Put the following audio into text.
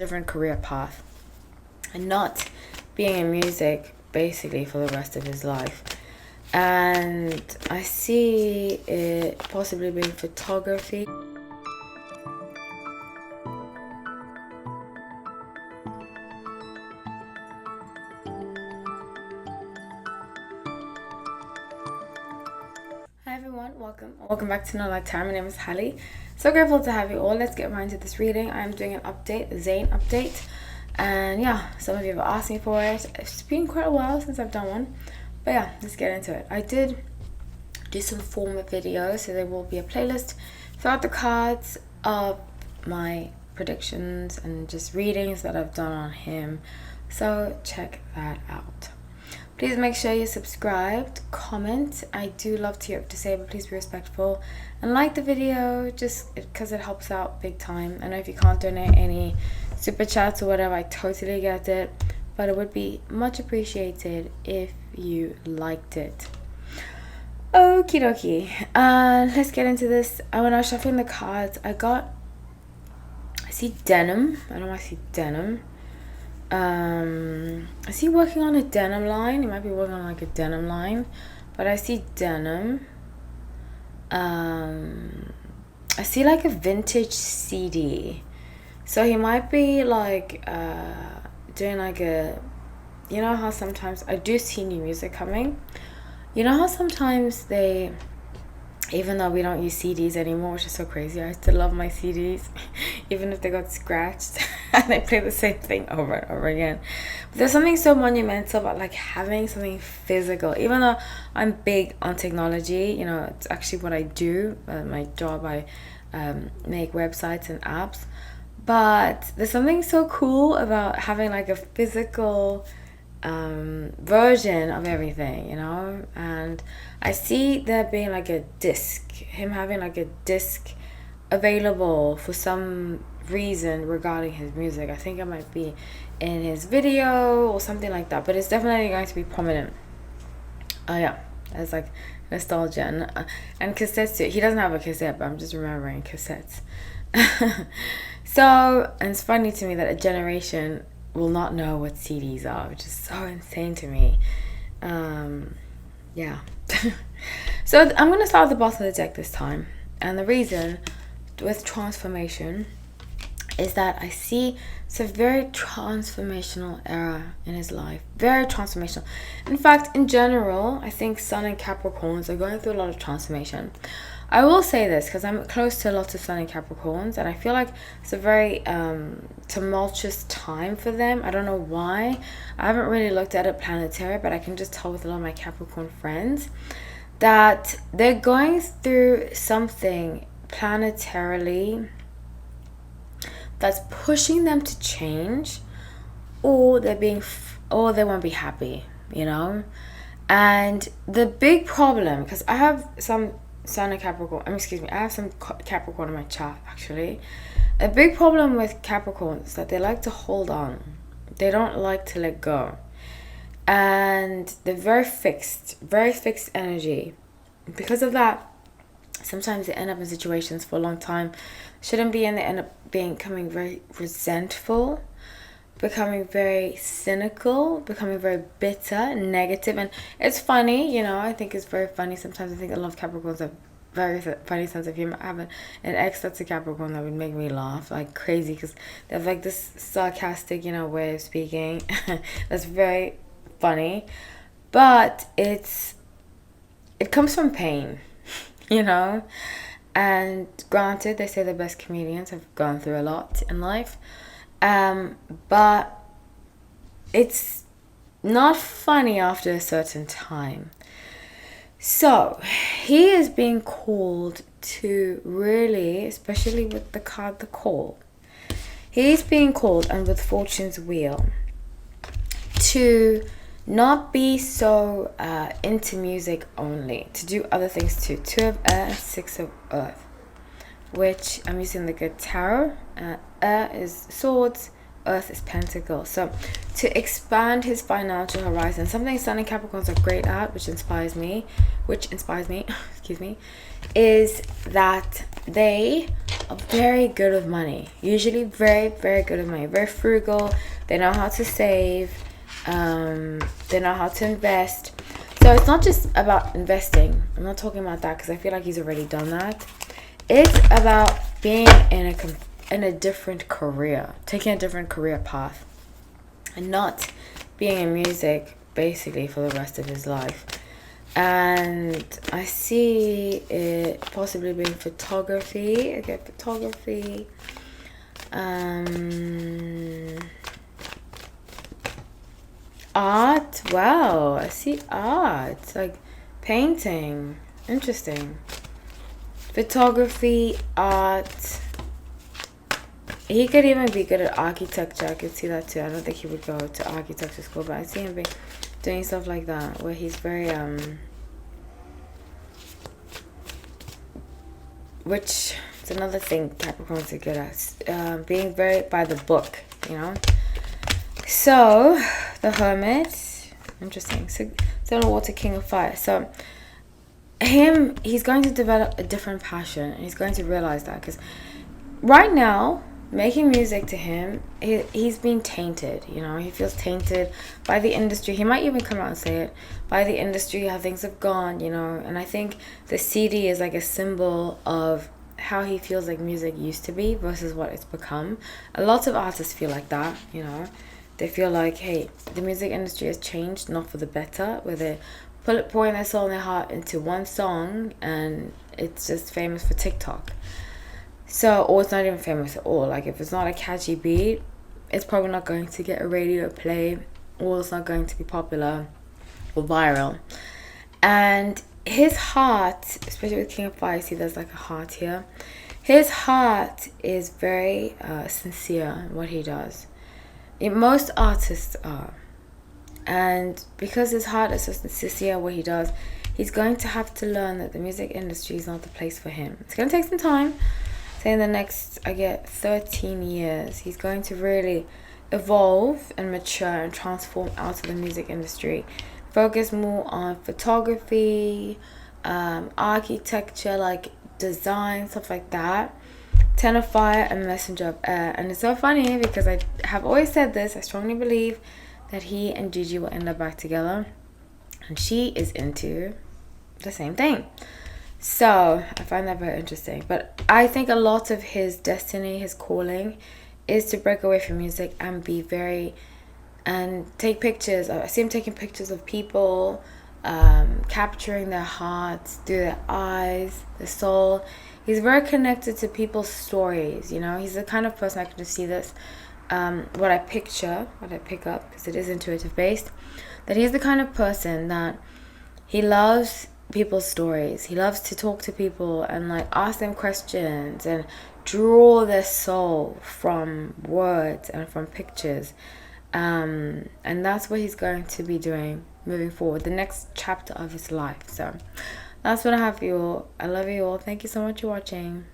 different career path and not being in music basically for the rest of his life. And I see it possibly being photography. Hi everyone, welcome back to Another Time. My name is Hallie. So grateful to have you all. Let's get right into this reading. I'm doing an update, a Zayn update, and yeah, some of you have asked me for it. It's been quite a while since I've done one, but yeah, let's get into it. I did do some former videos, so there will be a playlist throughout the cards of my predictions and just readings that I've done on him, so check that out. Please make sure you're subscribed, comment. I do love to hear what you have to say, but please be respectful. And like the video, just because it helps out big time. I know if you can't donate any super chats or whatever, I totally get it. But it would be much appreciated if you liked it. Okie dokie. Let's get into this. When I was shuffling the cards, I see denim. I don't know why I see denim. Is he working on a denim line? He might be working on like a denim line, but I see denim. I see like a vintage CD, so he might be like doing like a, you know how sometimes I do see new music coming. You know how sometimes they, even though we don't use CDs anymore, which is so crazy, I still love my CDs, even if they got scratched and they play the same thing over and over again. But there's something so monumental about like having something physical. Even though I'm big on technology, you know, it's actually what I do. My job, I make websites and apps. But there's something so cool about having like a physical version of everything, you know. And I see there being like a disc, him having like a disc available for some reason regarding his music. I think it might be in his video or something like that, but it's definitely going to be prominent. Yeah, it's like nostalgia and cassettes too. He doesn't have a cassette, but I'm just remembering cassettes. So, and it's funny to me that a generation will not know what CDs are, which is so insane to me. Yeah. So I'm going to start at the bottom of the deck this time. And the reason with transformation is that I see it's a very transformational era in his life. Very transformational. In fact, in general, I think Sun and Capricorns are going through a lot of transformation. I will say this because I'm close to lots of Sun and Capricorns, and I feel like it's a very tumultuous time for them. I don't know why. I haven't really looked at it planetary, but I can just tell with a lot of my Capricorn friends that they're going through something planetarily that's pushing them to change, or or they won't be happy, you know. And the big problem, because I have some Sun and Capricorn, I have some Capricorn in my chart actually. A big problem with Capricorn is that they like to hold on. They don't like to let go. And they're very fixed energy. Because of that, sometimes they end up in situations for a long time shouldn't be, and they end up becoming very resentful, becoming very cynical, becoming very bitter, negative. And it's funny, you know, I think it's very funny. Sometimes I think a lot of Capricorns have very funny sense of humor. I have an ex that's a Capricorn that would make me laugh like crazy because they have like this sarcastic, you know, way of speaking that's very funny. But it comes from pain, you know. And granted, they say the best comedians have gone through a lot in life. But it's not funny after a certain time. So he is being called to really, especially with the card, the Call. He's being called, and with Fortune's Wheel, to not be so into music only, to do other things too. 2 of Air and 6 of Earth, which I'm using the good tarot. Air is swords, Earth is Pentacle. So to expand his financial horizon, something Sun and Capricorns are great at, which inspires me, excuse me, is that they are very good with money. Usually very, very good with money. Very frugal. They know how to save. They know how to invest. So it's not just about investing. I'm not talking about that because I feel like he's already done that. It's about being in a different career, taking a different career path, and not being in music basically for the rest of his life. And I see it possibly being photography. Okay, photography. Art. Wow, I see art, like painting. Interesting. Photography, art. He could even be good at architecture. I could see that too. I don't think he would go to architecture school, but I see him doing stuff like that, where he's very which is another thing Capricorns are good at, being very by the book, you know. So the Hermit, interesting. So Stone Water, King of Fire. So he's going to develop a different passion, and he's going to realize that, because right now making music to him, he's been tainted, you know. He feels tainted by the industry. He might even come out and say it, by the industry, how things have gone, you know. And I think the CD is like a symbol of how he feels like music used to be versus what it's become. A lot of artists feel like that, you know. They feel like, hey, the music industry has changed, not for the better, where they're pouring their soul and their heart into one song and it's just famous for TikTok. So, or it's not even famous at all. Like, if it's not a catchy beat, it's probably not going to get a radio play, or it's not going to be popular or viral. And his heart, especially with King of Fire, see there's like a heart here. His heart is very sincere in what he does. Most artists are. And because his heart is so sincere in what he does, he's going to have to learn that the music industry is not the place for him. It's going to take some time. Say in the next, 13 years, he's going to really evolve and mature and transform out of the music industry. Focus more on photography, architecture, like design, stuff like that. Ten of Fire and Messenger of Air. And it's so funny because I have always said this. I strongly believe that he and Gigi will end up back together. And she is into the same thing. So I find that very interesting. But I think a lot of his destiny, his calling, is to break away from music and be and take pictures. I see him taking pictures of people, capturing their hearts through their eyes, their soul. He's very connected to people's stories, you know. He's the kind of person, I can just see this, what I pick up, because it is intuitive based, that he's the kind of person that he loves people's stories. He loves to talk to people and like ask them questions and draw their soul from words and from pictures, and that's what he's going to be doing moving forward, the next chapter of his life. So that's what I have for you all. I love you all. Thank you so much for watching.